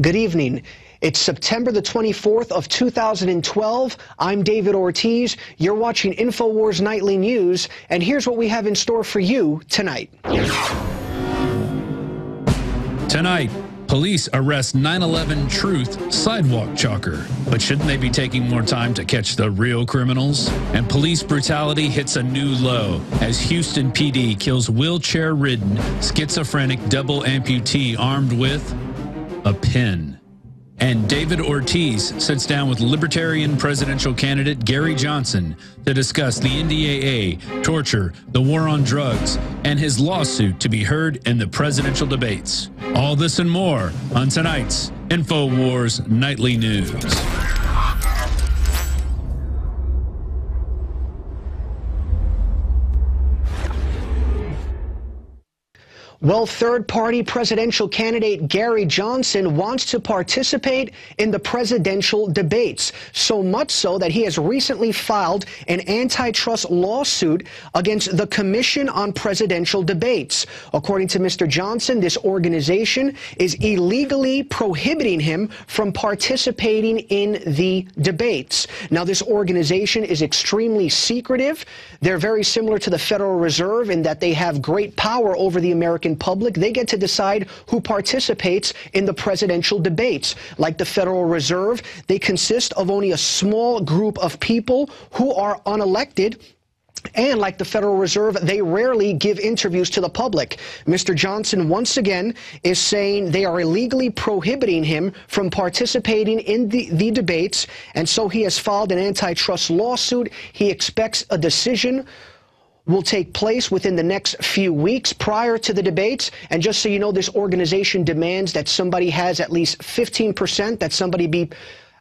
Good evening. It's September the 24th of 2012. I'm David Ortiz. You're watching InfoWars Nightly News, and here's what we have in store for you tonight. Tonight, police arrest 9/11 truth sidewalk chalker. But shouldn't they be taking more time to catch the real criminals? And police brutality hits a new low as Houston PD kills wheelchair-ridden, schizophrenic double amputee armed with a pin. And David Ortiz sits down with Libertarian presidential candidate Gary Johnson to discuss the NDAA, torture, the war on drugs, and his lawsuit to be heard in the presidential debates. All this and more on tonight's InfoWars Nightly News. Well, third-party presidential candidate Gary Johnson wants to participate in the presidential debates, so much so that he has recently filed an antitrust lawsuit against the Commission on Presidential Debates. According to Mr. Johnson, this organization is illegally prohibiting him from participating in the debates. Now, this organization is extremely secretive. They're very similar to the Federal Reserve in that they have great power over the American public. They get to decide who participates in the presidential debates. Like the Federal Reserve, they consist of only a small group of people who are unelected. And like the Federal Reserve, they rarely give interviews to the public. Mr. Johnson, once again, is saying they are illegally prohibiting him from participating in the debates. And so he has filed an antitrust lawsuit. He expects a decision will take place within the next few weeks prior to the debates. And just so you know, this organization demands that somebody has at least 15%, that somebody be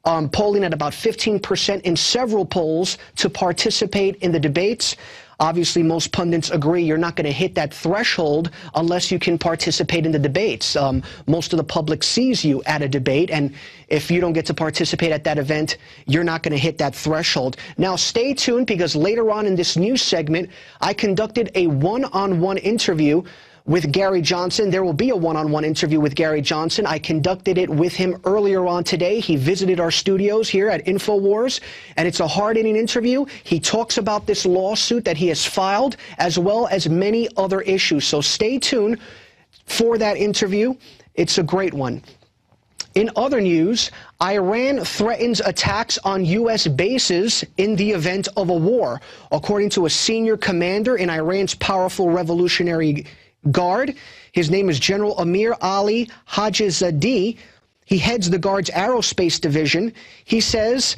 polling at about 15% in several polls to participate in the debates. Obviously, most pundits agree you're not going to hit that threshold unless you can participate in the debates. Most of the public sees you at a debate, and if you don't get to participate at that event, you're not going to hit that threshold. Now, stay tuned, because later on in this news segment, I conducted a one-on-one interview with Gary Johnson. There will be a one-on-one interview with Gary Johnson. I conducted it with him earlier on today. He visited our studios here at InfoWars, and it's a hard-hitting interview. He talks about this lawsuit that he has filed, as well as many other issues. So stay tuned for that interview. It's a great one. In other news, Iran threatens attacks on U.S. bases in the event of a war. According to a senior commander in Iran's powerful Revolutionary Guard, his name is General Amir Ali Hajizadeh. He heads the Guard's aerospace division. He says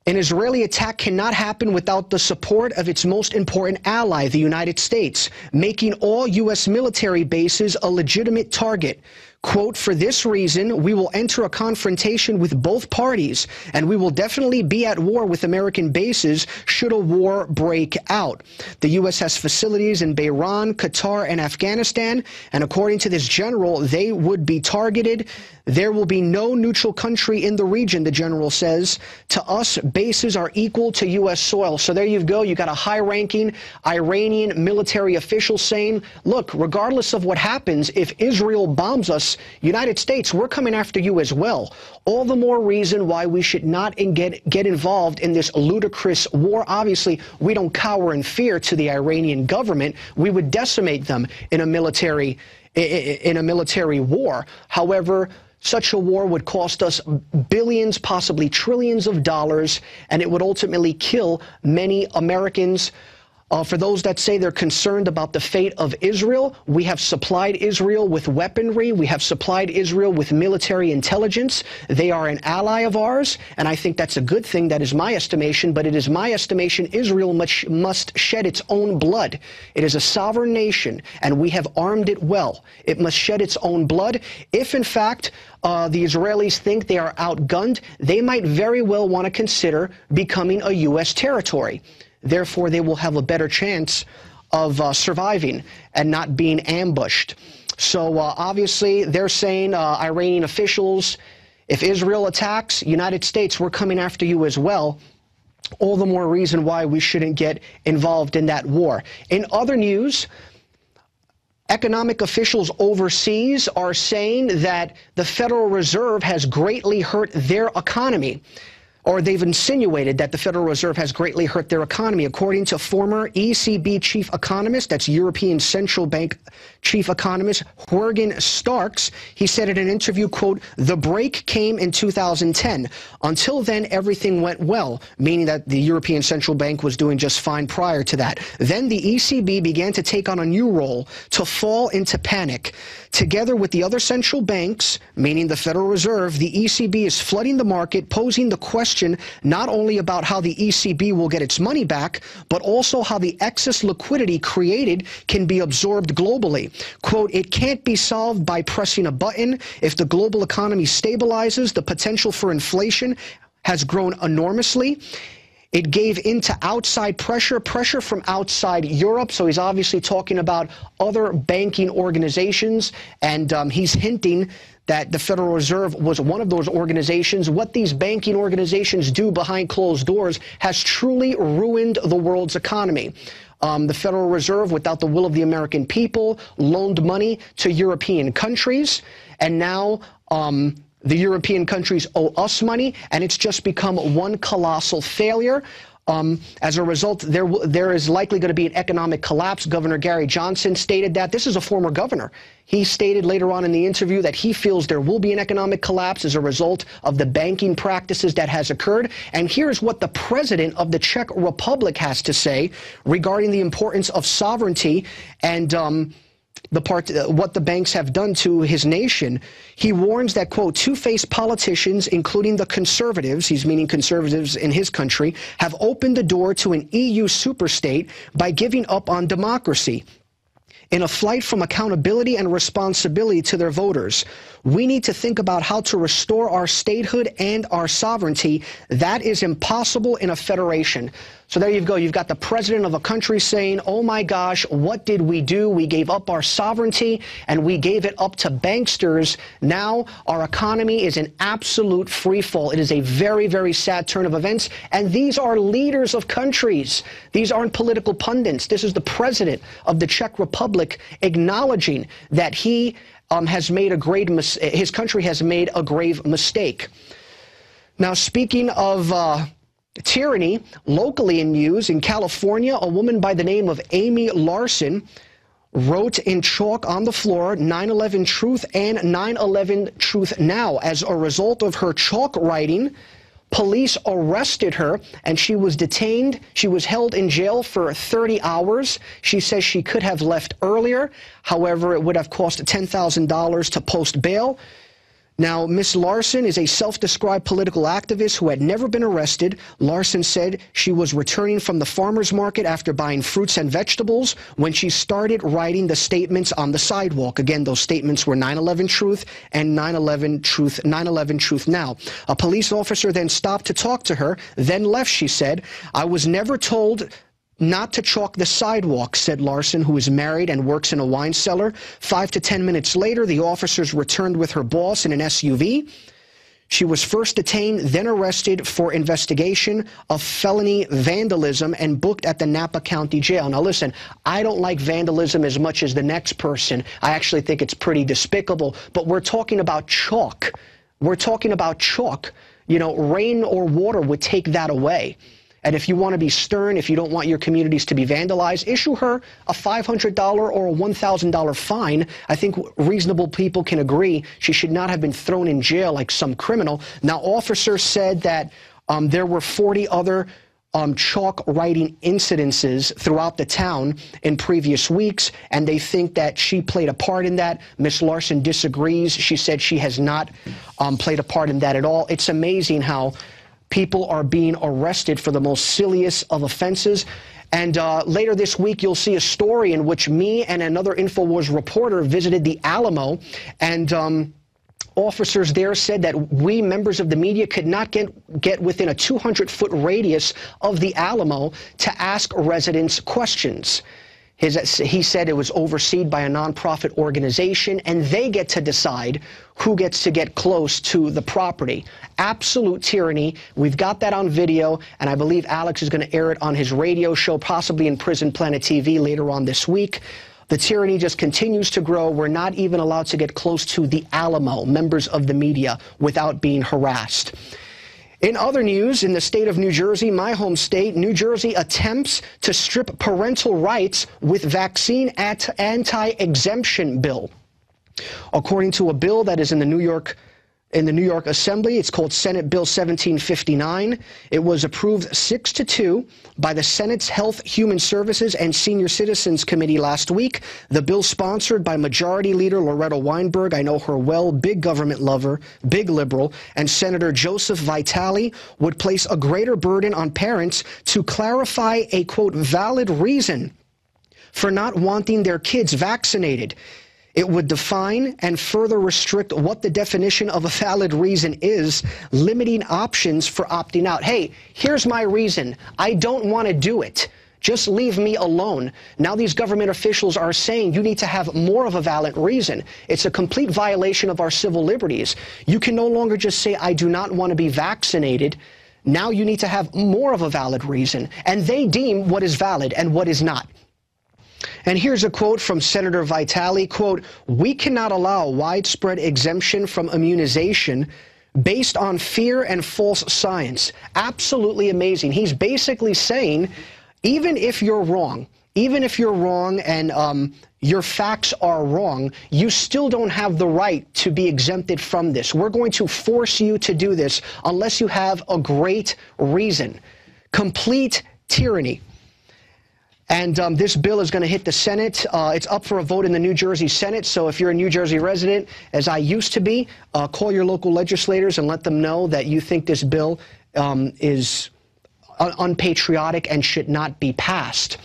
an Israeli attack cannot happen without the support of its most important ally, the United States, making all U.S. military bases a legitimate target. Quote, for this reason, we will enter a confrontation with both parties, and we will definitely be at war with American bases should a war break out. The U.S. has facilities in Bahrain, Qatar, and Afghanistan, and according to this general, they would be targeted. There will be no neutral country in the region, the general says. To us, bases are equal to U.S. soil. So there you go. You got a high-ranking Iranian military official saying, look, regardless of what happens, if Israel bombs us, United States, we're coming after you as well. All the more reason why we should not get involved in this ludicrous war. Obviously, we don't cower in fear to the Iranian government. We would decimate them in a military war. However, such a war would cost us billions, possibly trillions of dollars, and it would ultimately kill many Americans. For those that say they're concerned about the fate of Israel, we have supplied Israel with weaponry. We have supplied Israel with military intelligence. They are an ally of ours, and I think that's a good thing. That is my estimation, but it is my estimation Israel must shed its own blood. It is a sovereign nation, and we have armed it well. It must shed its own blood. If, in fact, the Israelis think they are outgunned, they might very well want to consider becoming a U.S. territory. Therefore, they will have a better chance of surviving and not being ambushed. So obviously, they're saying, Iranian officials, if Israel attacks, United States, we're coming after you as well. All the more reason why we shouldn't get involved in that war. In other news, Economic officials overseas are saying that the Federal Reserve has greatly hurt their economy, or they've insinuated that the Federal Reserve has greatly hurt their economy. According to former ECB chief economist, that's European Central Bank chief economist Jürgen Starks, he said in an interview, quote, "The break came in 2010. Until then, everything went well," meaning that the European Central Bank was doing just fine prior to that. Then the ECB began to take on a new role, to fall into panic. Together with the other central banks, meaning the Federal Reserve, the ECB is flooding the market, posing the question not only about how the ECB will get its money back, but also how the excess liquidity created can be absorbed globally. Quote, "It can't be solved by pressing a button. If the global economy stabilizes, the potential for inflation has grown enormously. It gave into outside pressure from outside Europe." So he's obviously talking about other banking organizations, and he's hinting that the Federal Reserve was one of those organizations. What these banking organizations do behind closed doors has truly ruined the world's economy. The Federal Reserve, without the will of the American people, loaned money to European countries, and now the European countries owe us money, and it's just become one colossal failure. As a result, there is likely going to be an economic collapse. Governor Gary Johnson stated that. This is a former governor. He stated later on in the interview that he feels there will be an economic collapse as a result of the banking practices that has occurred. And here's what the president of the Czech Republic has to say regarding the importance of sovereignty and what the banks have done to his nation. He warns that, quote, "Two-faced politicians, including the conservatives," he's meaning conservatives in his country, "have opened the door to an EU superstate by giving up on democracy. In a flight from accountability and responsibility to their voters, we need to think about how to restore our statehood and our sovereignty. That is impossible in a federation." So there you go. You've got the president of a country saying, oh my gosh, what did we do? We gave up our sovereignty and we gave it up to banksters. Now our economy is in absolute free fall. It is a very, very sad turn of events. And these are leaders of countries. These aren't political pundits. This is the president of the Czech Republic acknowledging that he has made his country has made a grave mistake. Now, speaking of tyranny, locally in news, in California, a woman by the name of Amy Larson wrote in chalk on the floor, 9/11 Truth and 9/11 Truth Now. As a result of her chalk writing, police arrested her, and she was detained. She was held in jail for 30 hours. She says she could have left earlier. However, it would have cost $10,000 to post bail. Now, Ms. Larson is a self-described political activist who had never been arrested. Larson said she was returning from the farmer's market after buying fruits and vegetables when she started writing the statements on the sidewalk. Again, those statements were 9/11 Truth and 9/11 Truth Now. A police officer then stopped to talk to her, then left, she said. "I was never told not to chalk the sidewalk," said Larson, who is married and works in a wine cellar. 5 to 10 minutes later, the officers returned with her boss in an SUV. She was first detained, then arrested for investigation of felony vandalism and booked at the Napa County Jail. Now listen, I don't like vandalism as much as the next person. I actually think it's pretty despicable, but we're talking about chalk. We're talking about chalk. You know, rain or water would take that away. And if you want to be stern, if you don't want your communities to be vandalized, issue her a $500 or a $1,000 fine. I think reasonable people can agree she should not have been thrown in jail like some criminal. Now, officers said that there were 40 other chalk writing incidences throughout the town in previous weeks, and they think that she played a part in that. Ms. Larson disagrees. She said she has not played a part in that at all. It's amazing how people are being arrested for the most silliest of offenses. And later this week, you'll see a story in which me and another InfoWars reporter visited the Alamo, and officers there said that we, members of the media, could not get within a 200-foot radius of the Alamo to ask residents questions. He said it was overseen by a nonprofit organization, and they get to decide who gets to get close to the property. Absolute tyranny. We've got that on video, and I believe Alex is going to air it on his radio show, possibly in Prison Planet TV later on this week. The tyranny just continues to grow. We're not even allowed to get close to the Alamo, members of the media, without being harassed. In other news, in the state of New Jersey, my home state, New Jersey attempts to strip parental rights with vaccine anti-exemption bill. According to a bill that is in the New York Assembly, it's called Senate Bill 1759. It was approved 6-2 by the Senate's Health, Human Services, and Senior Citizens Committee last week. The bill sponsored by Majority Leader Loretta Weinberg, I know her well, big government lover, big liberal, and Senator Joseph Vitale would place a greater burden on parents to clarify a, quote, valid reason for not wanting their kids vaccinated. It would define and further restrict what the definition of a valid reason is, limiting options for opting out. Hey, here's my reason. I don't want to do it. Just leave me alone. Now these government officials are saying you need to have more of a valid reason. It's a complete violation of our civil liberties. You can no longer just say, I do not want to be vaccinated. Now you need to have more of a valid reason. And they deem what is valid and what is not. And here's a quote from Senator Vitale, quote, "We cannot allow widespread exemption from immunization based on fear and false science." Absolutely amazing. He's basically saying, even if you're wrong and your facts are wrong, you still don't have the right to be exempted from this. We're going to force you to do this unless you have a great reason. Complete tyranny. And this bill is going to hit the Senate. It's up for a vote in the New Jersey Senate. So if you're a New Jersey resident, as I used to be, call your local legislators and let them know that you think this bill is unpatriotic and should not be passed.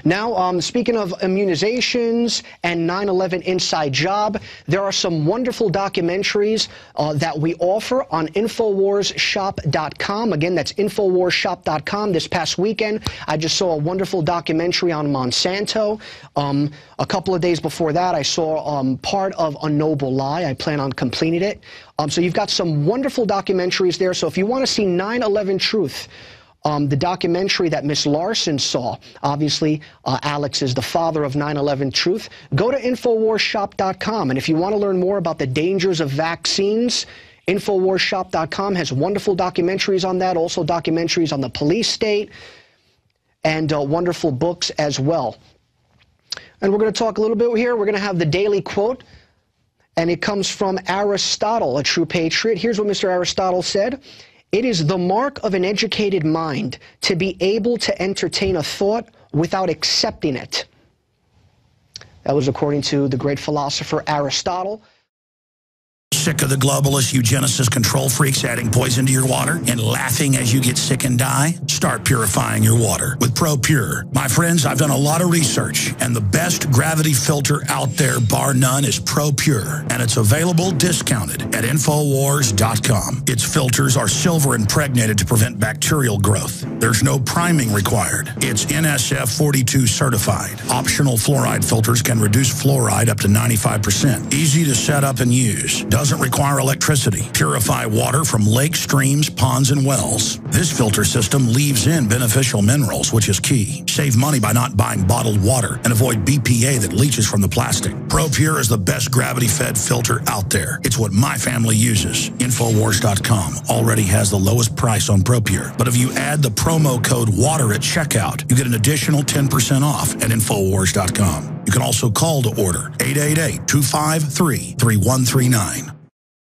Now, speaking of immunizations and 9/11 inside job, there are some wonderful documentaries that we offer on InfoWarsShop.com. Again, that's InfoWarsShop.com. This past weekend, I just saw a wonderful documentary on Monsanto. A couple of days before that, I saw part of A Noble Lie. I plan on completing it. So you've got some wonderful documentaries there. So if you want to see 9/11 Truth, the documentary that Miss Larson saw, obviously Alex is the father of 9/11 Truth, go to InfoWarsShop.com. And if you want to learn more about the dangers of vaccines, InfoWarsShop.com has wonderful documentaries on that, also documentaries on the police state, and wonderful books as well. And we're going to talk a little bit here. We're going to have the daily quote, and it comes from Aristotle, a true patriot. Here's what Mr. Aristotle said. "It is the mark of an educated mind to be able to entertain a thought without accepting it." That was according to the great philosopher Aristotle. Sick of the globalist eugenicist control freaks adding poison to your water and laughing as you get sick and die? Start purifying your water with ProPure. My friends, I've done a lot of research, and the best gravity filter out there, bar none, is ProPure, and it's available discounted at Infowars.com. Its filters are silver impregnated to prevent bacterial growth. There's no priming required. It's NSF 42 certified. Optional fluoride filters can reduce fluoride up to 95%. Easy to set up and use. Doesn't require electricity. Purify water from lakes, streams, ponds, and wells. This filter system leaves in beneficial minerals, which is key. Save money by not buying bottled water and avoid BPA that leaches from the plastic. ProPure is the best gravity-fed filter out there. It's what my family uses. Infowars.com already has the lowest price on ProPure. But if you add the promo code WATER at checkout, you get an additional 10% off at Infowars.com. You can also call to order 888-253-3139.